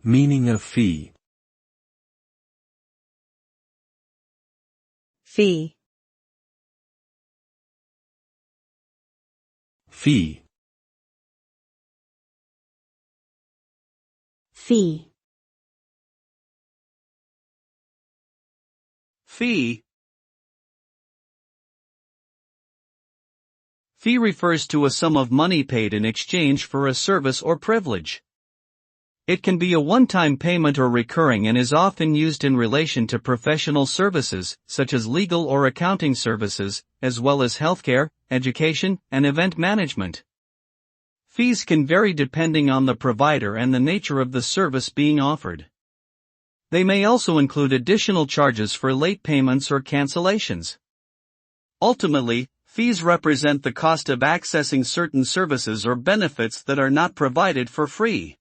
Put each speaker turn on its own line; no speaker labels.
Meaning of fee.
Fee.
Fee.
Fee.
Fee. Fee refers to a sum of money paid in exchange for a service or privilege. It can be a one-time payment or recurring and is often used in relation to professional services, such as legal or accounting services, as well as healthcare, education, and event management. Fees can vary depending on the provider and the nature of the service being offered. They may also include additional charges for late payments or cancellations. Ultimately, fees represent the cost of accessing certain services or benefits that are not provided for free.